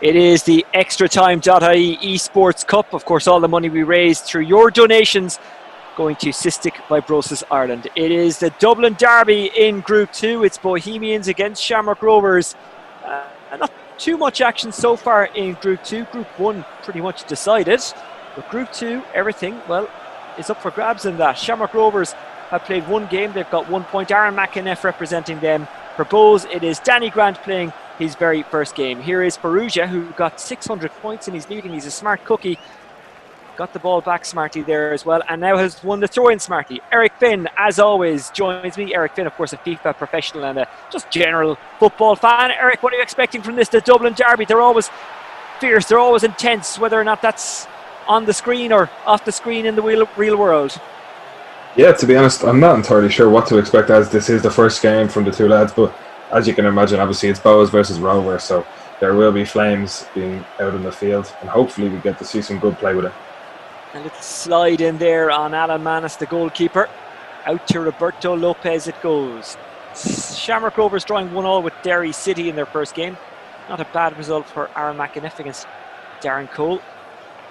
It is the Extratime.ie esports cup. Of course, all the money we raise through your donations going to Cystic Fibrosis Ireland. It is the Dublin Derby in Group 2. It's Bohemians against Shamrock Rovers. Not too much action so far in Group 2. Group 1 pretty much decided. But Group 2, everything, well, is up for grabs in that. Shamrock Rovers have played one game. They've got 1 point. Aaron McEneff representing them. For Bohs, it is Danny Grant playing his very first game. Here is Perugia, who got 600 points in his meeting. He's a smart cookie. Got the ball back smartly there as well, and now has won the throw-in smartly. Eric Finn, as always, joins me. Eric Finn, of course, a FIFA professional and a just general football fan. Eric, what are you expecting from this, the Dublin Derby? They're always fierce, they're always intense, whether or not that's on the screen or off the screen in the real world. Yeah, to be honest, I'm not entirely sure what to expect, as this is the first game from the two lads, but as you can imagine, obviously it's Bohs versus Rovers, so there will be flames being out in the field, and hopefully we get to see some good play with it. A little slide in there on Alan Manis, the goalkeeper. Out to Roberto Lopez it goes. Shamrock Rovers drawing 1-1 with Derry City in their first game. Not a bad result for Aaron McEneff against Darren Cole.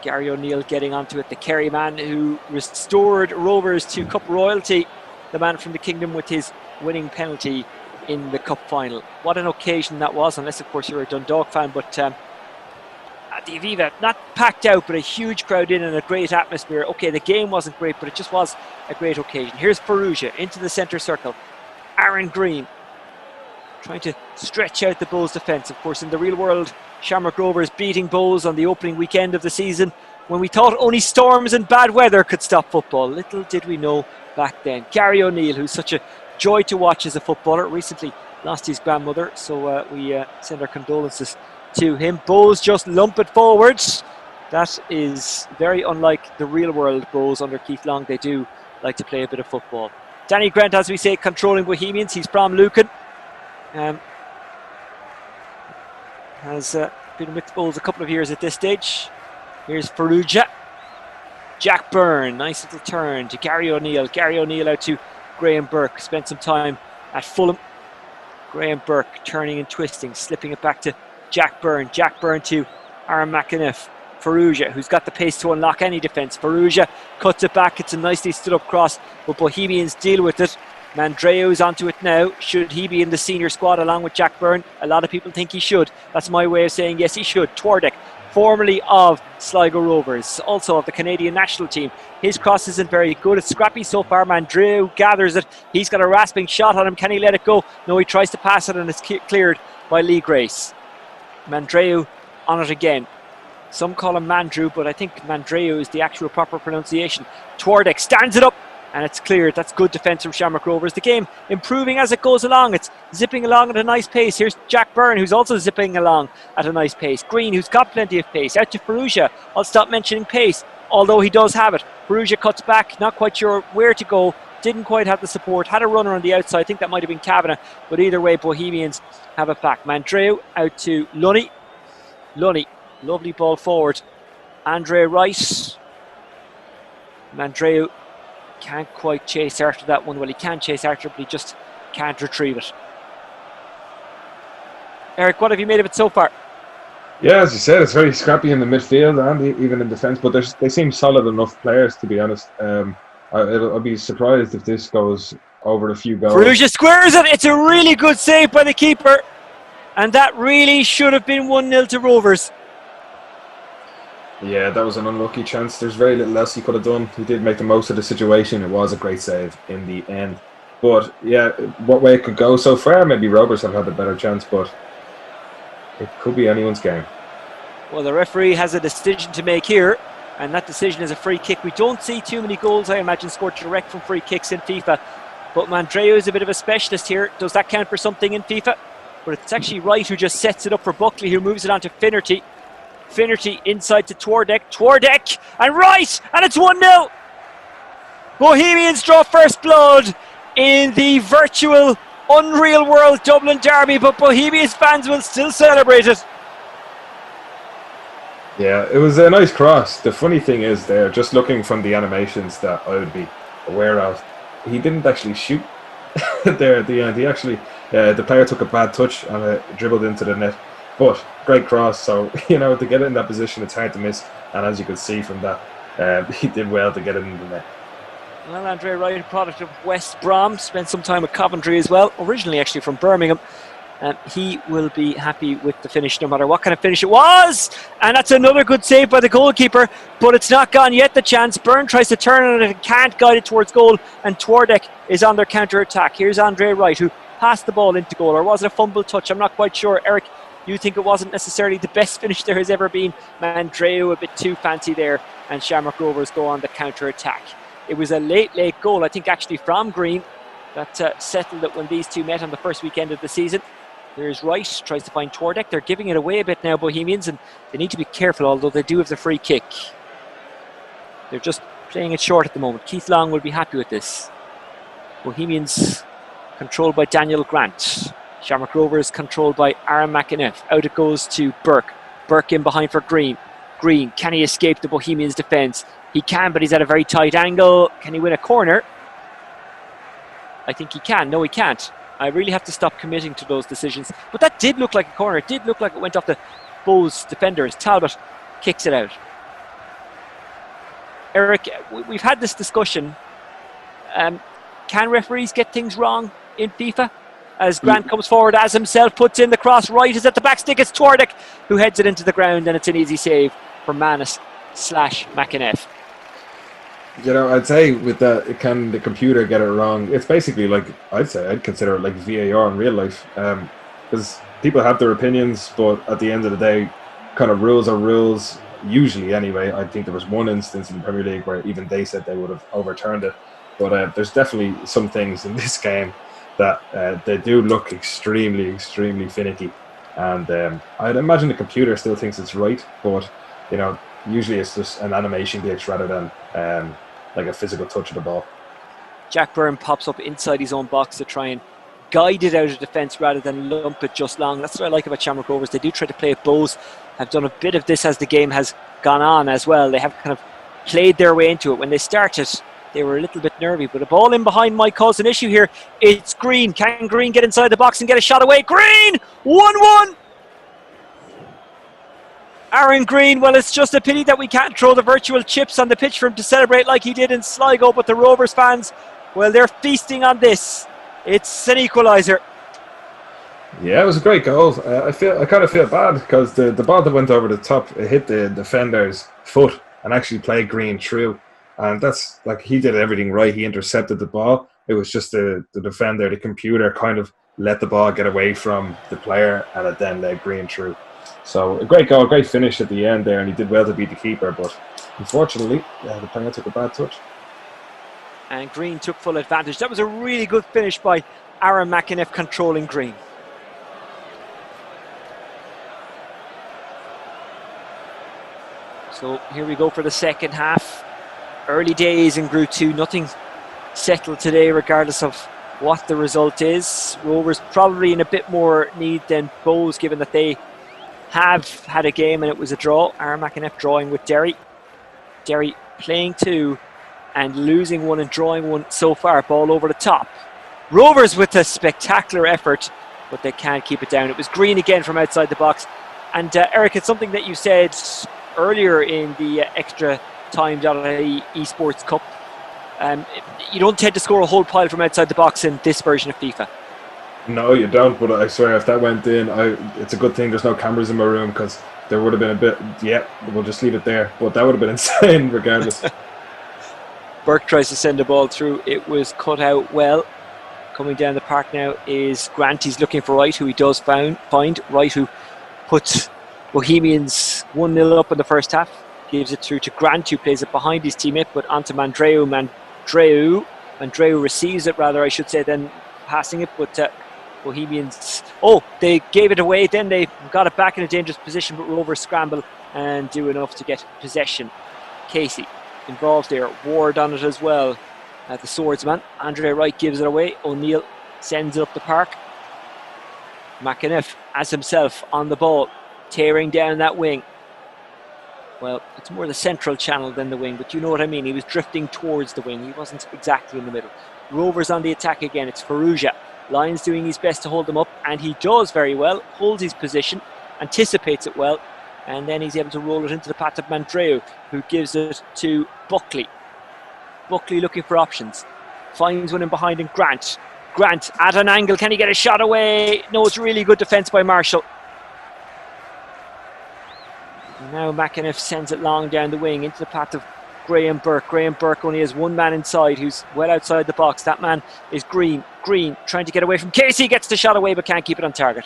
Gary O'Neill getting onto it, the Kerry man who restored Rovers to Cup royalty. The man from the Kingdom with his winning penalty in the Cup final. What an occasion that was, unless of course you're a Dundalk fan, but at the Aviva, not packed out, but a huge crowd in and a great atmosphere. Okay, the game wasn't great, but it just was a great occasion. Here's Perugia into the centre circle. Aaron Green trying to stretch out the Bohs defence. Of course, in the real world, Shamrock Rovers beating Bohs on the opening weekend of the season when we thought only storms and bad weather could stop football. Little did we know back then. Gary O'Neill, who's such a joy to watch as a footballer, recently lost his grandmother, so we send our condolences to him. Bohs just lump it forwards. That is very unlike the real world Bohs under Keith Long. They do like to play a bit of football. Danny Grant, as we say, controlling Bohemians. He's from Lucan. Has been with the Bohs a couple of years at this stage. Here's Perugia. Jack Byrne, nice little turn to Gary O'Neill. Gary O'Neill out to Graham Burke. Spent some time at Fulham. Graham Burke turning and twisting, slipping it back to Jack Byrne. Jack Byrne to Aaron McEneff. Perugia, who's got the pace to unlock any defence. Perugia cuts it back. It's a nicely stood up cross, but Bohemians deal with it. Mandreo's onto it now. Should he be in the senior squad along with Jack Byrne? A lot of people think he should. That's my way of saying yes, he should. Twardek, formerly of Sligo Rovers, also of the Canadian national team. His cross isn't very good. It's scrappy so far. Mandreo gathers it. He's got a rasping shot on him. Can he let it go? No, he tries to pass it and it's cleared by Lee Grace. Mandreo on it again. Some call him Mandrew, but I think Mandreo is the actual proper pronunciation. Twardek stands it up and it's cleared. That's good defence from Shamrock Rovers. The game improving as it goes along. It's zipping along at a nice pace. Here's Jack Byrne, who's also zipping along at a nice pace. Green, who's got plenty of pace. Out to Perugia. I'll stop mentioning pace, although he does have it. Perugia cuts back, not quite sure where to go. Didn't quite have the support. Had a runner on the outside. I think that might have been Kavanagh. But either way, Bohemians have it back. Mandreu out to Lunny. Lunny, lovely ball forward. Andre Rice. Mandreu can't quite chase after that one. Well, he can chase after it, but he just can't retrieve it. Eric, what have you made of it so far? Yeah, as you said, it's very scrappy in the midfield and even in defence, but they seem solid enough players, to be honest. I'll be surprised if this goes over a few goals. Perugia squares it. It's a really good save by the keeper, and that really should have been 1-0 to Rovers. Yeah, that was an unlucky chance. There's very little else he could have done. He did make the most of the situation. It was a great save in the end. But yeah, what way it could go so far, maybe Rovers have had a better chance, but it could be anyone's game. Well, the referee has a decision to make here, and that decision is a free kick. We don't see too many goals, I imagine, scored direct from free kicks in FIFA. But Mandreu is a bit of a specialist here. Does that count for something in FIFA? But it's actually Wright who just sets it up for Buckley, who moves it on to Finnerty. Finnerty inside to Twardek. Twardek and Wright, and it's 1-0. Bohemians draw first blood in the virtual, unreal world Dublin Derby, but Bohemians fans will still celebrate it. Yeah, it was a nice cross. The funny thing is there, just looking from the animations that I would be aware of, he didn't actually shoot there at the end. He actually, the player took a bad touch and dribbled into the net. But great cross, so to get it in that position, it's hard to miss. And as you could see from that, he did well to get it in the net. Well, Andre Wright, a product of West Brom, spent some time at Coventry as well, originally actually from Birmingham. He will be happy with the finish no matter what kind of finish it was. And that's another good save by the goalkeeper, but it's not gone yet, the chance. Byrne tries to turn on it and can't guide it towards goal, and Twardek is on their counter-attack. Here's Andre Wright, who passed the ball into goal, or was it a fumble touch? I'm not quite sure. Eric, you think it wasn't necessarily the best finish there has ever been. Mandreu a bit too fancy there, and Shamrock Rovers go on the counter-attack. It was a late goal, I think actually from Green, that settled it when these two met on the first weekend of the season. There's Wright, tries to find Twardek. They're giving it away a bit now, Bohemians, and they need to be careful, although they do have the free kick. They're just playing it short at the moment. Keith Long will be happy with this. Bohemians controlled by Daniel Grant. Shamrock Rovers controlled by Aaron McEneff. Out it goes to Burke. Burke in behind for Green. Green, can he escape the Bohemians' defence? He can, but he's at a very tight angle. Can he win a corner? I think he can. No, he can't. I really have to stop committing to those decisions. But that did look like a corner. It did look like it went off the Bows defenders. Talbot kicks it out. Eric, we've had this discussion. Can referees get things wrong in FIFA? As Grant comes forward, as himself puts in the cross. Right is at the back stick. It's Twardek who heads it into the ground, and it's an easy save for Manis/McEneff. I'd say with that, can the computer get it wrong? It's basically like, I'd consider it like VAR in real life. Because people have their opinions, but at the end of the day, kind of rules are rules. Usually, anyway. I think there was one instance in the Premier League where even they said they would have overturned it. But there's definitely some things in this game that they do look extremely, extremely finicky. And I'd imagine the computer still thinks it's right, but usually it's just an animation glitch rather than like a physical touch of the ball. Jack Byrne pops up inside his own box to try and guide it out of defence rather than lump it just long. That's what I like about Shamrock Rovers. They do try to play it. Bows have done a bit of this as the game has gone on as well. They have kind of played their way into it. When they started, they were a little bit nervy, but a ball in behind might cause an issue here. It's Green. Can Green get inside the box and get a shot away? Green! 1-1! Aaron Green, well, it's just a pity that we can't throw the virtual chips on the pitch for him to celebrate like he did in Sligo, but the Rovers fans, well, they're feasting on this. It's an equaliser. Yeah, it was a great goal. I kind of feel bad because the ball that went over the top, it hit the defender's foot and actually played Green through. And that's like, he did everything right. He intercepted the ball. It was just the defender, the computer kind of let the ball get away from the player, and it then led Green through. So a great goal, great finish at the end there, and he did well to beat the keeper, but unfortunately, the player took a bad touch. And Green took full advantage. That was a really good finish by Aaron McEneff controlling Green. So here we go for the second half. Early days in Group 2, nothing settled today regardless of what the result is. Rovers probably in a bit more need than Bows, given that they have had a game and it was a draw. Aaron McEneff drawing with Derry. Derry playing 2 and losing 1 and drawing 1 so far. Ball over the top. Rovers with a spectacular effort, but they can't keep it down. It was Green again from outside the box. And Eric, it's something that you said earlier in the Extratime.ie esports cup. You don't tend to score a whole pile from outside the box in this version of FIFA. No, you don't, but I swear if that went in, it's a good thing there's no cameras in my room, because there would have been a bit, we'll just leave it there. But that would have been insane regardless. Burke tries to send the ball through. It was cut out well. Coming down the park now is Grant. He's looking for Wright, who he does find. Wright, who puts Bohemians 1-0 up in the first half. Gives it through to Grant, who plays it behind his teammate, but onto Mandreu. Mandreu receives it, rather, I should say, than passing it, but Bohemians, they gave it away, then they got it back in a dangerous position, but Rovers scramble and do enough to get possession. Casey involved there, Ward on it as well, the swordsman. Andre Wright gives it away, O'Neill sends it up the park. McEneff as himself on the ball, tearing down that wing. Well, it's more the central channel than the wing, but you know what I mean. He was drifting towards the wing. He wasn't exactly in the middle. Rovers on the attack again. It's Farrugia. Lyons doing his best to hold them up, and he does very well. Holds his position. anticipates it well, and then he's able to roll it into the path of Mandreu, who gives it to Buckley. Buckley looking for options, finds one in behind in Grant. Grant at an angle, can he get a shot away? No, it's really good defence by Marshall. And now McEneff sends it long down the wing into the path of Graham Burke. Graham Burke only has one man inside who's well outside the box. That man is Green. Green trying to get away from Casey, gets the shot away but can't keep it on target.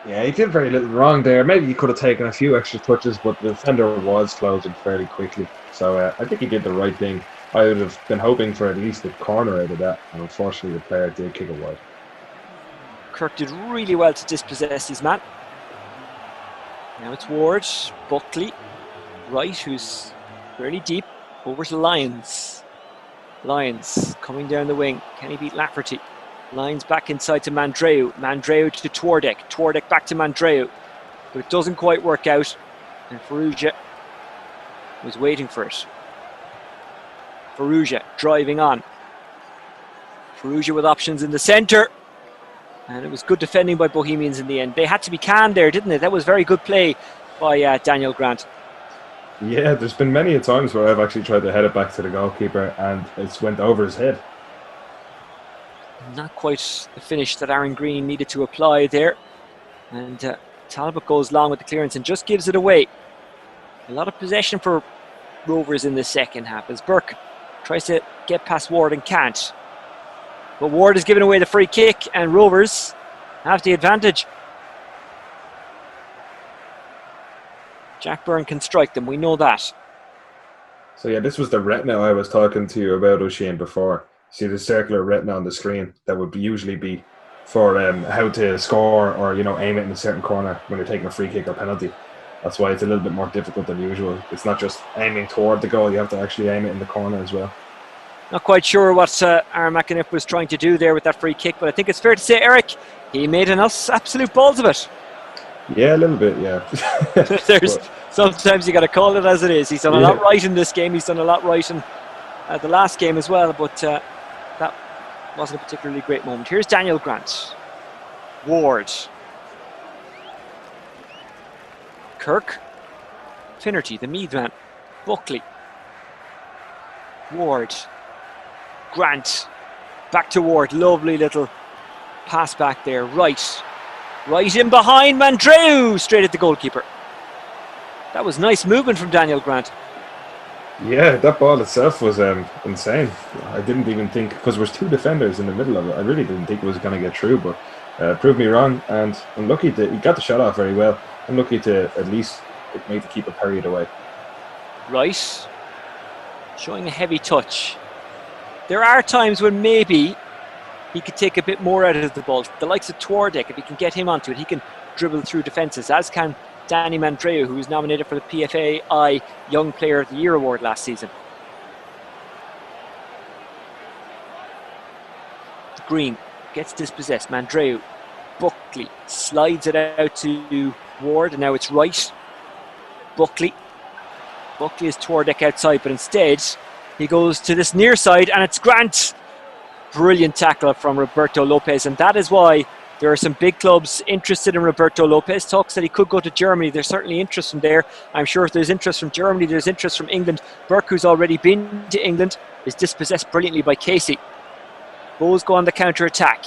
Yeah, he did very little wrong there. Maybe he could have taken a few extra touches, but the defender was closing fairly quickly. So I think he did the right thing. I would have been hoping for at least a corner out of that, and unfortunately the player did kick it wide. Kirk did really well to dispossess his man. Now it's Ward, Buckley, Wright, who's fairly deep, over to Lyons. Lyons coming down the wing. Can he beat Lafferty? Lyons back inside to Mandreu. Mandreu to Twardek. Twardek back to Mandreu. But it doesn't quite work out. And Farrugia was waiting for it. Farrugia driving on. Farrugia with options in the centre. And it was good defending by Bohemians in the end. They had to be calm there, didn't they? That was very good play by Daniel Grant. Yeah, there's been many a times where I've actually tried to head it back to the goalkeeper and it's went over his head. Not quite the finish that Aaron Green needed to apply there. And Talbot goes long with the clearance and just gives it away. A lot of possession for Rovers in the second half as Burke tries to get past Ward and can't. But Ward is giving away the free kick and Rovers have the advantage. Jack Byrne can strike them, we know that. So yeah, this was the retina I was talking to you about, Oisin, before. See the circular retina on the screen that would usually be for how to score or aim it in a certain corner when you're taking a free kick or penalty. That's why it's a little bit more difficult than usual. It's not just aiming toward the goal, you have to actually aim it in the corner as well. Not quite sure what Aaron McEneff was trying to do there with that free kick, but I think it's fair to say, Eric, he made an absolute balls of it. Yeah, a little bit, yeah. Sometimes you got to call it as it is. He's done a lot right in this game. He's done a lot right in the last game as well, but that wasn't a particularly great moment. Here's Daniel Grant. Ward. Kirk. Finnerty, the Meath man. Buckley. Ward. Grant. Back to Ward. Lovely little pass back there. Right in behind Mandreu. Straight at the goalkeeper. That was nice movement from Daniel Grant. Yeah, that ball itself was insane. I didn't even think, because there was two defenders in the middle of it, I really didn't think it was going to get through, but proved me wrong, and I'm lucky that he got the shot off very well. I'm lucky to at least make the keeper parry it away. Right. Showing a heavy touch. There are times when maybe he could take a bit more out of the ball. The likes of Twardek, if he can get him onto it, he can dribble through defences, as can Danny Mandreu, who was nominated for the PFAI Young Player of the Year award last season. Green gets dispossessed. Mandreu. Buckley slides it out to Ward, and now it's Wright. Buckley is Twardek outside, but instead he goes to this near side, and it's Grant. Brilliant tackle from Roberto Lopez, and that is why there are some big clubs interested in Roberto Lopez. Talks that he could go to Germany. There's certainly interest from there. I'm sure if there's interest from Germany, there's interest from England. Burke, who's already been to England, is dispossessed brilliantly by Casey. Bows go on the counter-attack.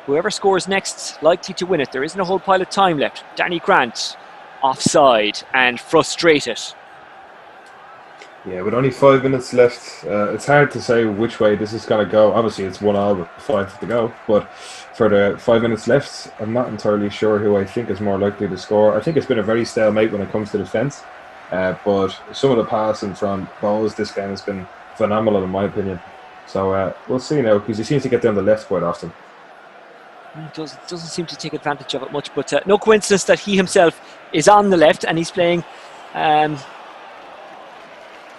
Whoever scores next, likely to win it. There isn't a whole pile of time left. Danny Grant, offside and frustrated. Yeah, with only 5 minutes left, it's hard to say which way this is going to go. Obviously, it's 1-1 with 5 to go, but for the 5 minutes left, I'm not entirely sure who I think is more likely to score. I think it's been a very stalemate when it comes to defence, but some of the passing from Bowles this game has been phenomenal in my opinion. So we'll see now, because he seems to get down the left quite often. He doesn't seem to take advantage of it much, but no coincidence that he himself is on the left and he's playing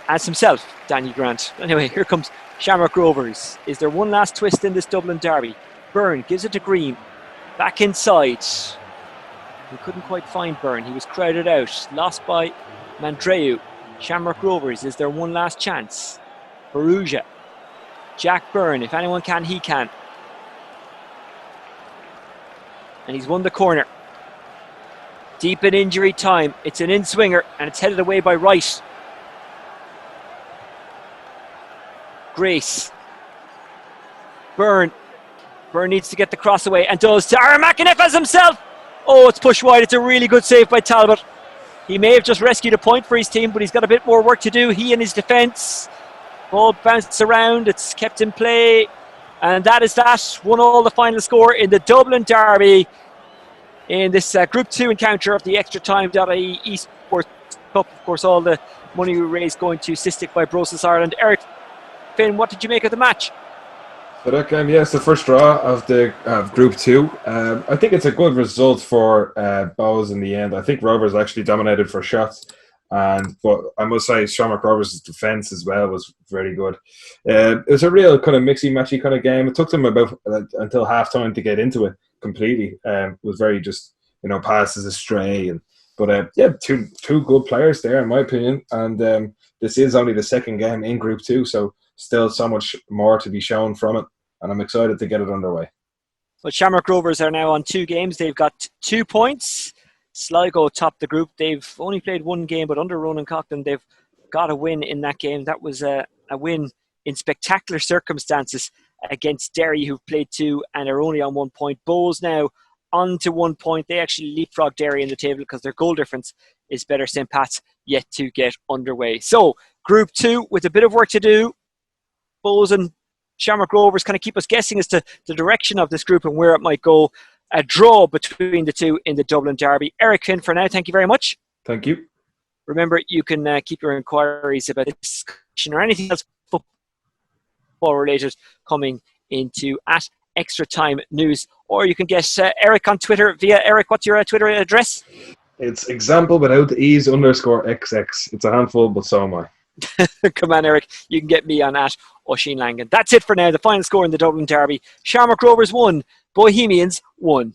as himself, Danny Grant. Anyway, here comes Shamrock Rovers. Is there one last twist in this Dublin derby? Byrne gives it to Green. Back inside. We couldn't quite find Byrne. He was crowded out. Lost by Mandreu. Shamrock Rovers. Is there one last chance? Farrugia. Jack Byrne. If anyone can, he can. And he's won the corner. Deep in injury time. It's an in-swinger and it's headed away by Wright. Grace. Byrne needs to get the cross away and does to Aaron McEneff as himself. Oh, it's pushed wide. It's a really good save by Talbot. He may have just rescued a point for his team, but he's got a bit more work to do. He and his defence. Ball bounces around. It's kept in play. And that is that. 1-1 the final score in the Dublin Derby in this Group 2 encounter of the Extratime.ie esports Cup. Of course, all the money we raised going to Cystic Fibrosis Ireland. Eric, Finn, what did you make of the match? So that game, it's the first draw of the Group 2. I think it's a good result for Bows in the end. I think Rovers actually dominated for shots, but I must say Shamrock Rovers' defence as well was very good. It was a real kind of mixy-matchy kind of game. It took them about until half-time to get into it completely. It was very just, passes astray. But two good players there, in my opinion. And this is only the second game in Group 2, so still so much more to be shown from it, and I'm excited to get it underway. Well, Shamrock Rovers are now on 2 games. They've got 2 points. Sligo topped the group. They've only played 1 game, but under Ronan Coughlin, they've got a win in that game. That was a win in spectacular circumstances against Derry, who've played 2 and are only on 1 point. Bows now on to 1 point. They actually leapfrog Derry in the table because their goal difference is better. St. Pat's yet to get underway. So, Group 2 with a bit of work to do. Bows and Shamrock Rovers kind of keep us guessing as to the direction of this group and where it might go. A draw between the two in the Dublin Derby. Eric Finn, for now, thank you very much. Thank you. Remember, you can keep your inquiries about this discussion or anything else football related coming into at Extra Time News, or you can get Eric on Twitter via Eric. What's your Twitter address? It's example without the ease_XX. It's a handful, but so am I. Come on, Eric. You can get me on at Oisin Langan. That's it for now. The final score in the Dublin Derby. Shamrock Rovers 1, Bohemians 1.